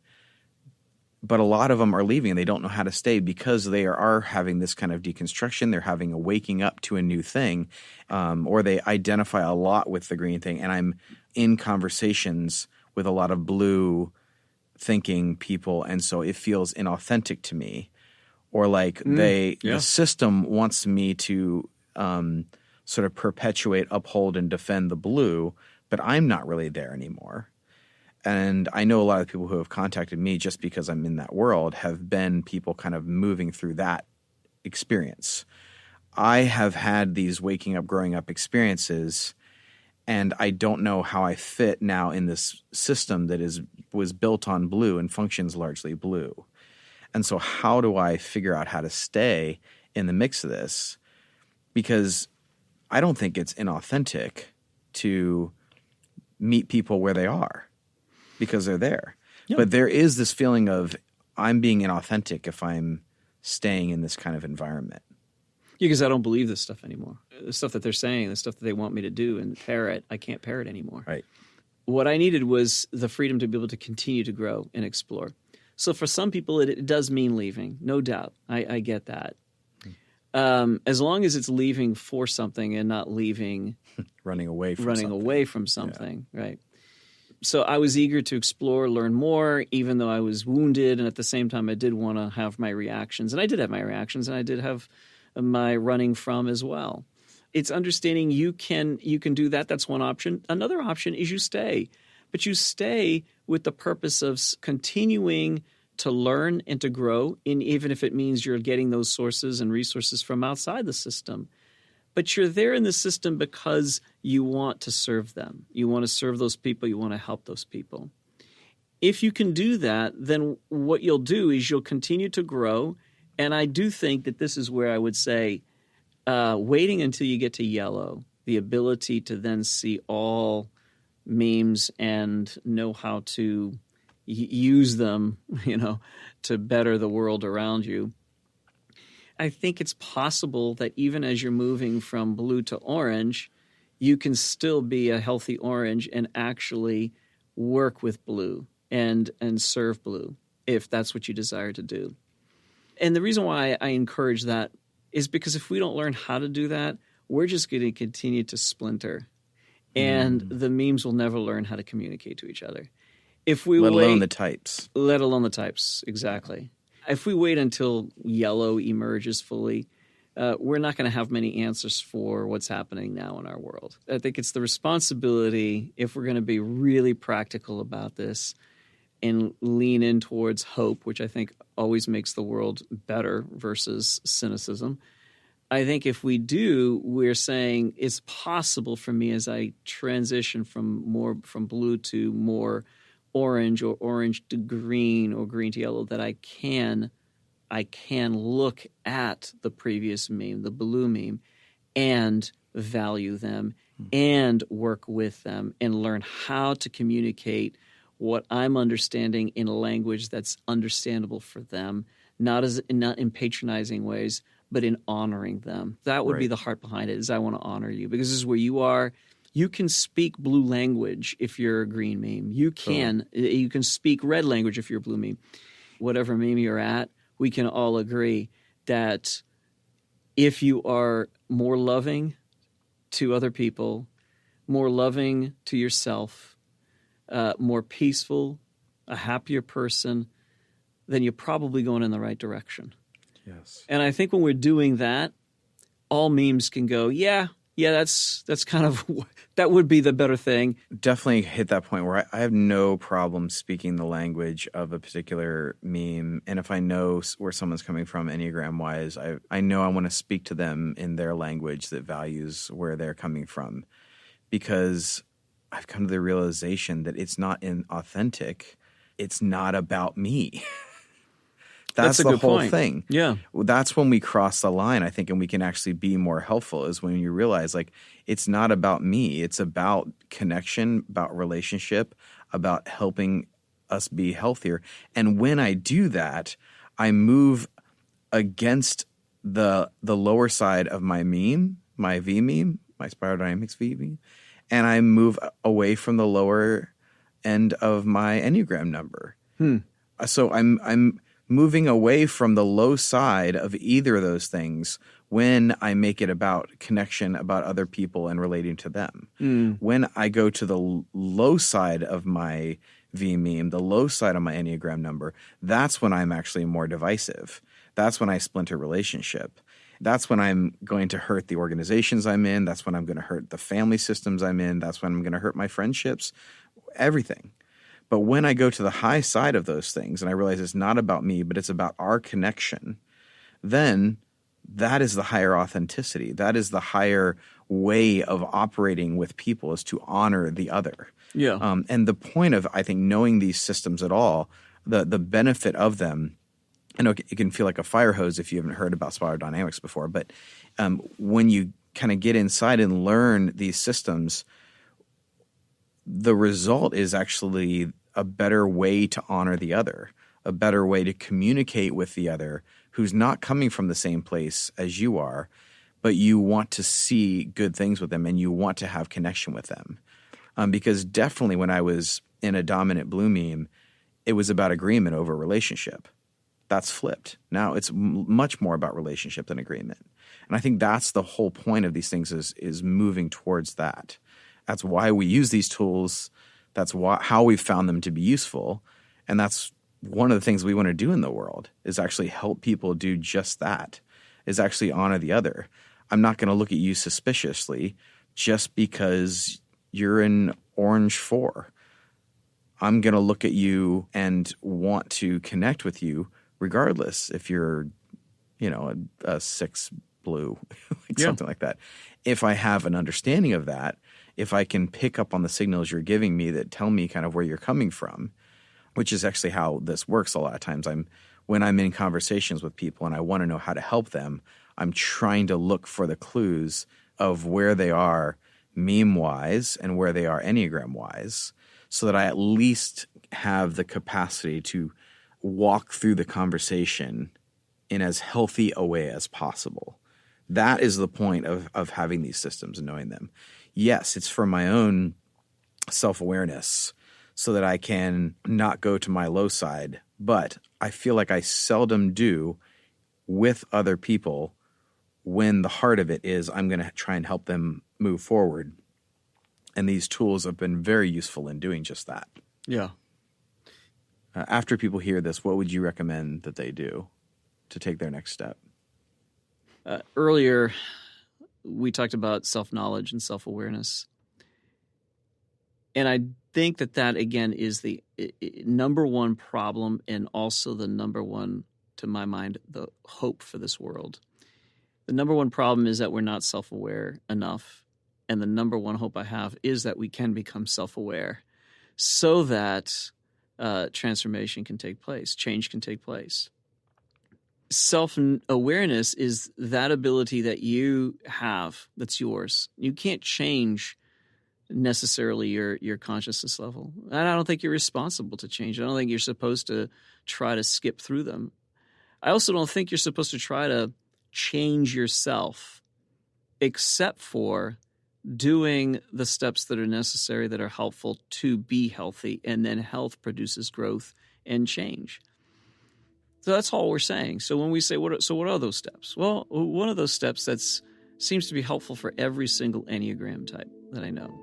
But a lot of them are leaving and they don't know how to stay because they are having this kind of deconstruction. They're having a waking up to a new thing, or they identify a lot with the green thing. And I'm in conversations with a lot of blue thinking people, and so it feels inauthentic to me. Or like the system wants me to sort of perpetuate, uphold, and defend the blue, but I'm not really there anymore. And I know a lot of people who have contacted me just because I'm in that world have been people kind of moving through that experience. I have had these waking up, growing up experiences, and I don't know how I fit now in this system that was built on blue and functions largely blue. And so how do I figure out how to stay in the mix of this? Because I don't think it's inauthentic to meet people where they are because they're there. Yep. But there is this feeling of I'm being inauthentic if I'm staying in this kind of environment. Yeah, because I don't believe this stuff anymore. The stuff that they're saying, the stuff that they want me to do and parrot, I can't parrot anymore. Right. What I needed was the freedom to be able to continue to grow and explore. So for some people, it does mean leaving, no doubt. I get that. As long as it's leaving for something and not leaving running away from something, right? So I was eager to explore, learn more, even though I was wounded, and at the same time I did want to have my reactions. And I did have my reactions, and I did have my running from as well. It's understanding you can do that. That's one option. Another option is you stay. But you stay with the purpose of continuing to learn and to grow, even if it means you're getting those sources and resources from outside the system. But you're there in the system because you want to serve them. You want to serve those people. You want to help those people. If you can do that, then what you'll do is you'll continue to grow. And I do think that this is where I would say waiting until you get to yellow, the ability to then see all memes and know how to use them, to better the world around you. I think it's possible that even as you're moving from blue to orange, you can still be a healthy orange and actually work with blue and serve blue if that's what you desire to do. And the reason why I encourage that is because if we don't learn how to do that, we're just going to continue to splinter. And the memes will never learn how to communicate to each other. Let alone the types, exactly. If we wait until yellow emerges fully, we're not going to have many answers for what's happening now in our world. I think it's the responsibility, if we're going to be really practical about this and lean in towards hope, which I think always makes the world better versus cynicism. I think if we do, we're saying it's possible for me as I transition from blue to more orange or orange to green or green to yellow that I can look at the previous meme, the blue meme, and value them and work with them and learn how to communicate what I'm understanding in a language that's understandable for them, not in patronizing ways, but in honoring them. That would be the heart behind it, is I want to honor you because this is where you are. You can speak blue language if you're a green meme. You can speak red language if you're a blue meme. Whatever meme you're at, we can all agree that if you are more loving to other people, more loving to yourself, more peaceful, a happier person, then you're probably going in the right direction. Yes. And I think when we're doing that, all memes can go, yeah, that's kind of – that would be the better thing. Definitely hit that point where I have no problem speaking the language of a particular meme. And if I know where someone's coming from Enneagram-wise, I know I want to speak to them in their language that values where they're coming from because I've come to the realization that it's not inauthentic. It's not about me. That's the whole thing. Yeah. That's when we cross the line, I think, and we can actually be more helpful is when you realize, like, it's not about me. It's about connection, about relationship, about helping us be healthier. And when I do that, I move against the lower side of my meme, my V meme, my spiral dynamics V meme, and I move away from the lower end of my Enneagram number. So I'm moving away from the low side of either of those things when I make it about connection, about other people and relating to them. When I go to the low side of my V meme, the low side of my Enneagram number, that's when I'm actually more divisive. That's when I splinter relationship. That's when I'm going to hurt the organizations I'm in. That's when I'm going to hurt the family systems I'm in. That's when I'm going to hurt my friendships, everything. But when I go to the high side of those things and I realize it's not about me, but it's about our connection, then that is the higher authenticity. That is the higher way of operating with people, is to honor the other. Yeah. And the point of, I think, knowing these systems at all, the benefit of them, I know it can feel like a fire hose if you haven't heard about spiral dynamics before, but when you kind of get inside and learn these systems, the result is actually a better way to honor the other, a better way to communicate with the other who's not coming from the same place as you are, but you want to see good things with them and you want to have connection with them. Because definitely when I was in a dominant blue meme, it was about agreement over relationship. That's flipped. Now it's much more about relationship than agreement. And I think that's the whole point of these things is moving towards that. That's why we use these tools. That's how we've found them to be useful. And that's one of the things we want to do in the world, is actually help people do just that, is actually honor the other. I'm not going to look at you suspiciously just because you're an orange 4. I'm going to look at you and want to connect with you regardless if you're, a 6 blue, something like that. If I have an understanding of that, if I can pick up on the signals you're giving me that tell me kind of where you're coming from, which is actually how this works a lot of times. When I'm in conversations with people and I want to know how to help them, I'm trying to look for the clues of where they are meme-wise and where they are Enneagram-wise, so that I at least have the capacity to walk through the conversation in as healthy a way as possible. That is the point of having these systems and knowing them. Yes, it's for my own self-awareness so that I can not go to my low side, but I feel like I seldom do with other people when the heart of it is I'm going to try and help them move forward. And these tools have been very useful in doing just that. Yeah. After people hear this, what would you recommend that they do to take their next step? Earlier, we talked about self-knowledge and self-awareness. And I think that again, is the number one problem, and also the number one, to my mind, the hope for this world. The number one problem is that we're not self-aware enough. And the number one hope I have is that we can become self-aware so that transformation can take place, change can take place. Self-awareness is that ability that you have that's yours. You can't change necessarily your consciousness level. And I don't think you're responsible to change. I don't think you're supposed to try to skip through them. I also don't think you're supposed to try to change yourself, except for doing the steps that are necessary, that are helpful to be healthy, and then health produces growth and change. So that's all we're saying. So when we say, what are those steps? Well, one of those steps that seems to be helpful for every single Enneagram type that I know,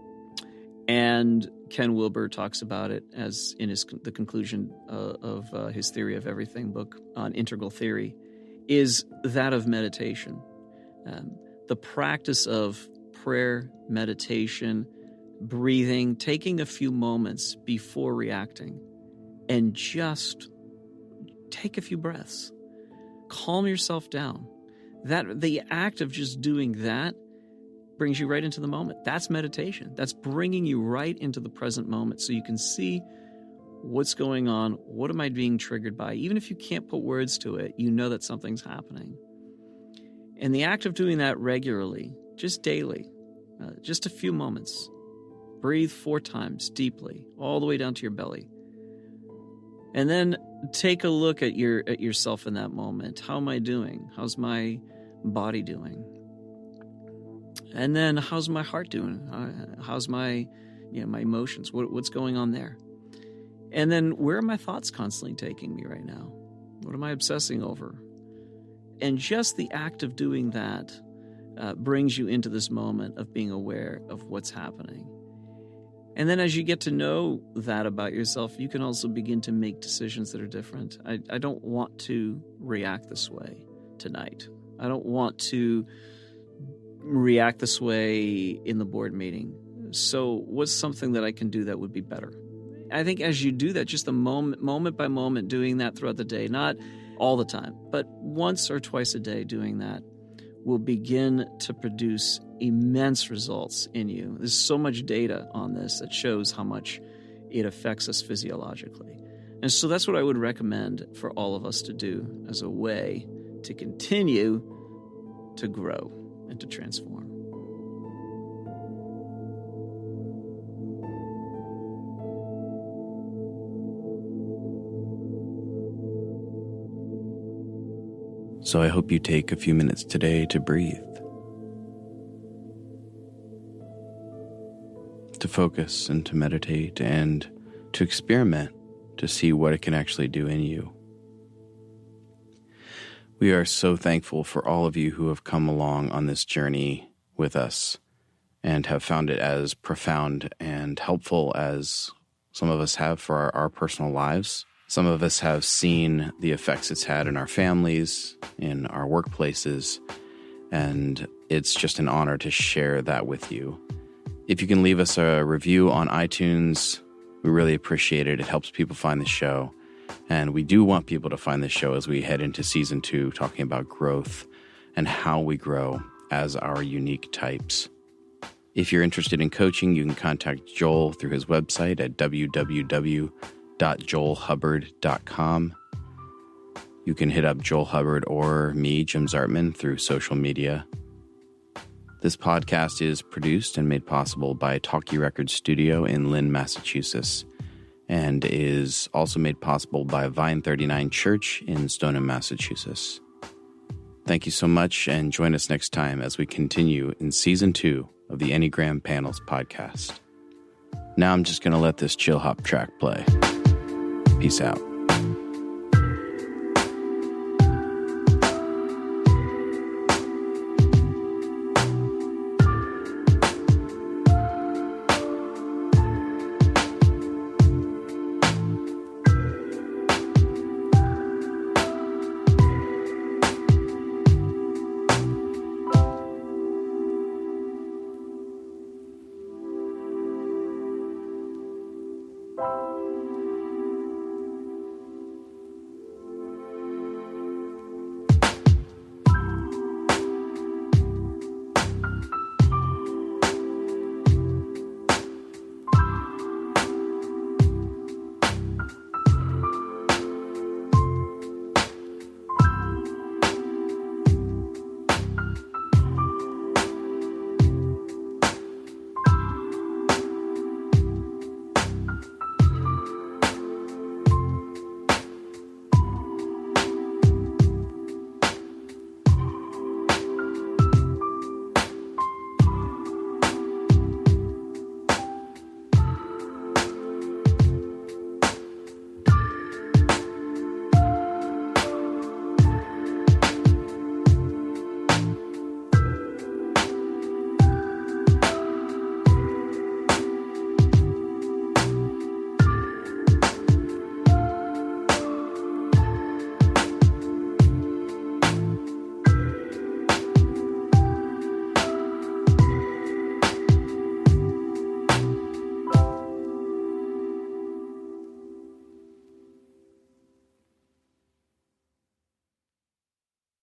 and Ken Wilber talks about it as in the conclusion of his Theory of Everything book on integral theory, is that of meditation. The practice of prayer, meditation, breathing, taking a few moments before reacting, and just take a few breaths. Calm yourself down. That the act of just doing that brings you right into the moment. That's meditation. That's bringing you right into the present moment so you can see what's going on, what am I being triggered by. Even if you can't put words to it, you know that something's happening. And the act of doing that regularly, just daily, just a few moments, breathe 4 times deeply, all the way down to your belly. And then take a look at yourself in that moment. How am I doing? How's my body doing? And then how's my heart doing? How's my emotions? What's going on there? And then where are my thoughts constantly taking me right now? What am I obsessing over? And just the act of doing that brings you into this moment of being aware of what's happening. And then as you get to know that about yourself, you can also begin to make decisions that are different. I don't want to react this way tonight. I don't want to react this way in the board meeting. So what's something that I can do that would be better? I think as you do that, just the moment by moment, doing that throughout the day, not all the time, but once or twice a day doing that, will begin to produce immense results in you. There's so much data on this that shows how much it affects us physiologically. And so that's what I would recommend for all of us to do as a way to continue to grow and to transform. So I hope you take a few minutes today to breathe, to focus and to meditate and to experiment to see what it can actually do in you. We are so thankful for all of you who have come along on this journey with us and have found it as profound and helpful as some of us have for our personal lives. Some of us have seen the effects it's had in our families, in our workplaces, and it's just an honor to share that with you. If you can leave us a review on iTunes, we really appreciate it. It helps people find the show. And we do want people to find the show as we head into season 2, talking about growth and how we grow as our unique types. If you're interested in coaching, you can contact Joel through his website at www.joelhubbard.com. You can hit up Joel Hubbard or me, Jim Zartman, through social media. This podcast is produced and made possible by Talkie Records Studio in Lynn, Massachusetts, and is also made possible by Vine 39 Church in Stoneham, Massachusetts. Thank you so much, and join us next time as we continue in Season 2 of the Enneagram Panels Podcast. Now I'm just going to let this chill hop track play. Peace out.